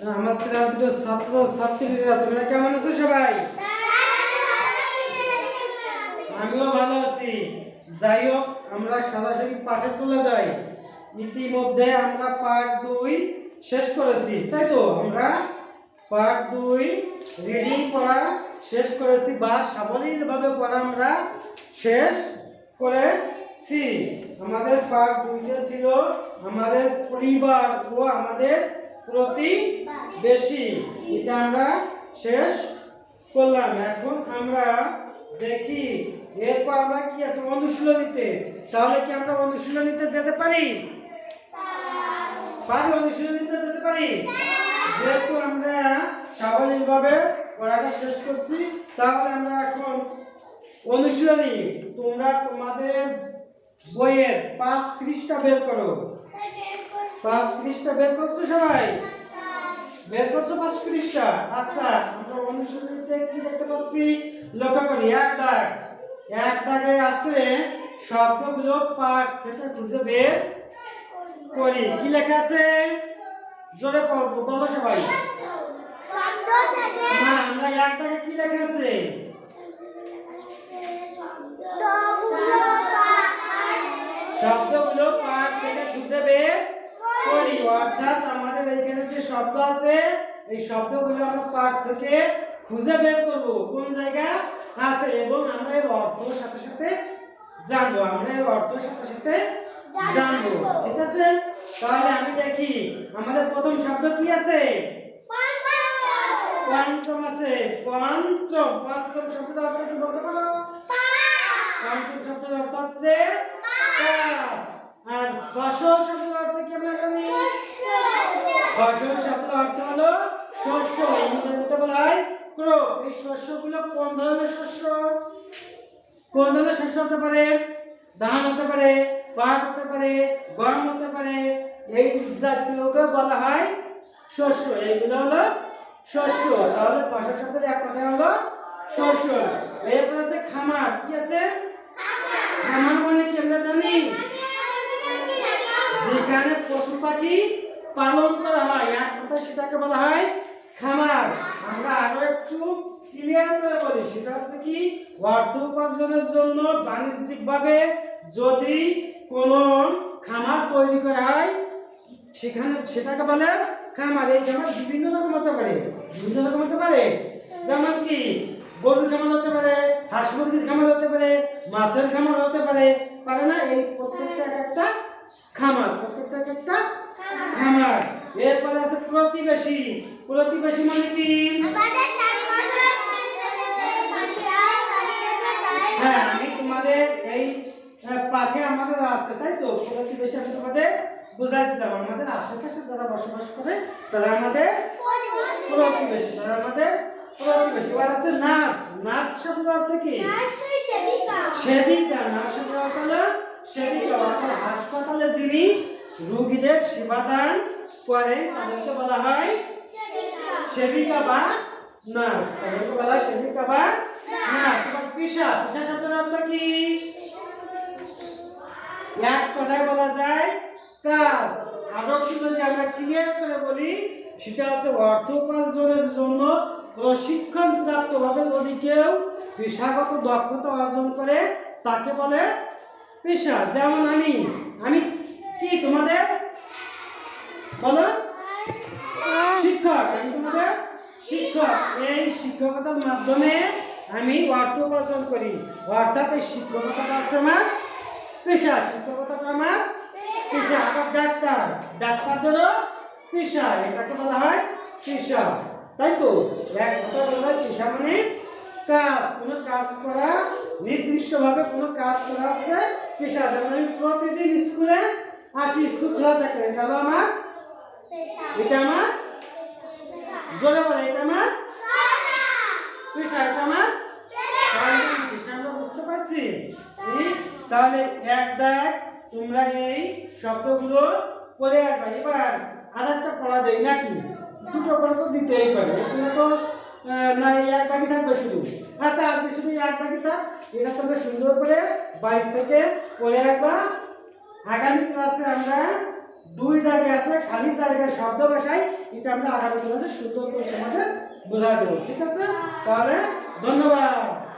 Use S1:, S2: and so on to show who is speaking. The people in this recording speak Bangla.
S1: আমার প্রিয় ছাত্র ছাত্রীরা তোমরা কেমন আছো সবাই? আমিও ভালো আছি। যাই হোক, আমরা সরাসরি পাঠে চলে যাই। ইতিমধ্যে আমরা পার্ট 2 শেষ করেছি, তাই তো? আমরা পার্ট 2 রিডিং পড়া শেষ করেছি, বা সাবলীলভাবে পড়া আমরা শেষ করেছি। আমাদের পার্ট 2 ছিল আমাদের পরিবার ও আমাদের প্রতিবেশী। এটা আমরা শেষ করলাম। এখন আমরা দেখি এরপর আমরা কি আছে অনুশীলনীতে। তাহলে কি আমরা অনুশীলনীতে যেতে পারি? অনুশীলনীতে যেতে পারি। যেহেতু আমরা সাবলীলভাবে পড়াটা শেষ করছি, তাহলে আমরা এখন অনুশীলনী, তোমরা তোমাদের বইয়ের 5 পৃষ্ঠা বের করো। 5 পৃষ্ঠা বের করছো সবাই? বের করছো 5 পৃষ্ঠা? আচ্ছা, আমরা অনুশীলনীতে কি দেখতে পাচ্ছি লক্ষ্য করি। এক দাগে আছে শব্দগুলো পাঠ থেকে খুঁজে বের করি। কি লেখা আছে? জোরে বলো সবাই। না, আমরা এক দাগে কি লেখা আছে? শব্দগুলো পাঠ থেকে খুঁজে বের করি। অর্থাৎ আমাদের এইখানে যে শব্দ আছে, এই শব্দগুলো আমরা পাঠ থেকে খুঁজে বের করব কোন জায়গা আছে, এবং আমরা এর অর্থ সাথে সাথে জানবো। ঠিক আছে? তাহলে আমি দেখি আমাদের প্রথম শব্দ কি আছে? পঞ্চম আছে। পঞ্চম শব্দের অর্থ কি বলতে পারো? পঞ্চম শব্দের অর্থ হচ্ছে গাছ। আর ফসল শব্দের অর্থ কি আমরা জানি? ফসল শব্দের অর্থ হলো শস্য। ইংরেজিতে বলা হয় ক্রপ। এই শস্যগুলো কোন ধরনের শস্য? কোন ধরনের শস্য হতে পারে? ধান হতে পারে, পাট হতে পারে, গম হতে পারে। এই জাতীয়কে বলা হয় শস্য। এইগুলো হলো শস্য। তাহলে ফসল শব্দের এক কথা হলো শস্য। এরপর আছে খামার। কি আছে? খামার মানে কি আমরা জানি? যেখানে পশু পাখি পালন করা হয়, এক কথায় সেটাকে বলা হয় খামার। আমরা আরো একটু ক্লিয়ার করে বলি, সেটা হচ্ছে কি, অর্থ উপার্জনের জন্য বাণিজ্যিকভাবে যদি কোনো খামার তৈরি করা হয়, সেটাকে বলে খামার। এই খামার বিভিন্ন রকম হতে পারে। যেমন কি গরুর খামার হতে পারে, হাঁস মুরগির খামার হতে পারে, মাছের খামার হতে পারে না? এই প্রত্যেকটা একটা খামার। এরপরে আছে প্রতিবেশী। প্রতিবেশী মানে কি? হ্যাঁ, আমি তোমাদের এই পাঠে আমাদের আছে, তাই তো? প্রতিবেশী আমি তোমাদের বুঝাইছিলাম। আমাদের আশেপাশে যারা বসবাস করে তারা আমাদের প্রতিবেশী। এবার আছে নার্স। নার্স শব্দের অর্থ কি? সেবিকা। নার্স শব্দের অর্থ হলো সেবিকা। অর্থাৎ হাসপাতালে যিনি রোগীদের সেবাদান করেন তাদেরকে বলা হয় সেবিকা বা নার্স। পেশা শব্দের অর্থ কি? এক কথায় বলা যায় কাজ। আরো যদি আমরা ক্লিয়ার করে বলি, সেটা হচ্ছে অর্থ উপার্জনের জন্য প্রশিক্ষণ প্রাপ্তভাবে যদি কেউ পেশাগত দক্ষতা অর্জন করে তাকে বলে পেশা। যেমন আমি কি তোমাদের বলো শিক্ষক। আমি তোমাদের শিক্ষক। এই শিক্ষকতার মাধ্যমে আমি অর্থ উপার্জন করি। অর্থাৎ এই শিক্ষকতাটা হচ্ছে আমার পেশা। আবার ডাক্তারদেরও পেশা। এটাকে বলা হয় পেশা, তাই তো? এক কথা বলা হয় পেশা মানে কাজ। কোনো কাজ করা, নির্দিষ্টভাবে কোনো কাজ করা হচ্ছে পেশা। যেমন আমি প্রতিদিন স্কুলে আসি, স্কুল খোলা থাকে, এটা হলো আমার জোরে বলে, এটা আমার পেশা। পেশা আমরা বুঝতে পারছি। তাহলে তোমরা এই শব্দগুলো পড়ে আসবে। এবার আরেকটা পড়া দেই নাকি? দুটো পড়া তো দিতেই পারে, এগুলো তো না এক দাগি থাকবে শুধু। আচ্ছা, আজকে শুধু এক দাগি থাক। এটা তোমরা সুন্দর করে বাইরে থেকে পড়ে আসবা। আগামী ক্লাসে আমরা দুই দাগে আছে খালি জায়গায় শব্দ ভাষায়, এটা আমরা আগামী ক্লাসে সুন্দর করে তোমাদের বোঝাই দেবো। ঠিক আছে, তাহলে ধন্যবাদ।